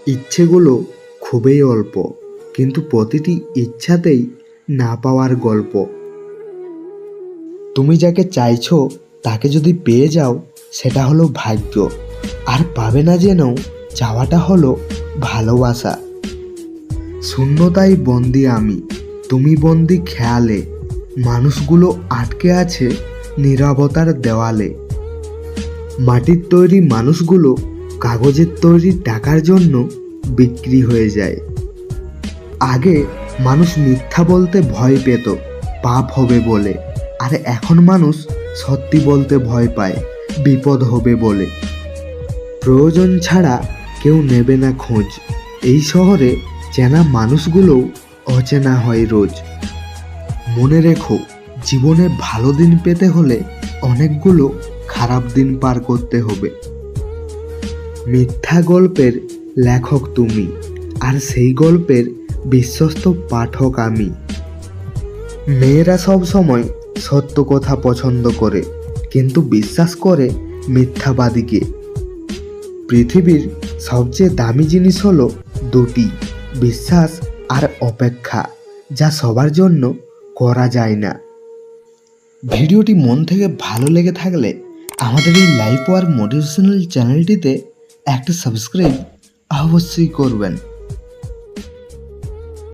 ইচ্ছেগুলো খুবই অল্প, কিন্তু প্রতিটি ইচ্ছাতেই না পাওয়ার গল্প। তুমি যাকে চাইছো তাকে যদি পেয়ে যাও সেটা হলো ভাগ্য, আর পাবে না জেনেও চাওয়াটা হলো ভালোবাসা। শূন্যতায় বন্দি আমি, তুমি বন্দি খেয়ালে, মানুষগুলো আটকে আছে নীরবতার দেওয়ালে। মাটির তৈরি মানুষগুলো কাগজের তৈরি টাকার জন্য বিক্রি হয়ে যায়। আগে মানুষ মিথ্যা বলতে ভয় পেত পাপ হবে বলে, আর এখন মানুষ সত্যি বলতে ভয় পায় বিপদ হবে বলে। প্রয়োজন ছাড়া কেউ নেবে না খোঁজ, এই শহরে চেনা মানুষগুলোও অচেনা হয় রোজ। মনে রেখো, জীবনে ভালো দিন পেতে হলে অনেকগুলো খারাপ দিন পার করতে হবে। মিথ্যা গল্পের লেখক তুমি, আর সেই গল্পের বিশ্বস্ত পাঠক আমি। মেয়েরা সব সময় সত্য কথা পছন্দ করে, কিন্তু বিশ্বাস করে মিথ্যাবাদীকে। পৃথিবীর সবচেয়ে দামি জিনিস হলো দুটি, বিশ্বাস আর অপেক্ষা, যা সবার জন্য করা যায় না। ভিডিওটি মন থেকে ভালো লেগে থাকলে আমাদের এই লাইফ ওয়ার্ক মোটিভেশনাল চ্যানেলটিতে একটা সাবস্ক্রাইব অবশ্যই করবেন।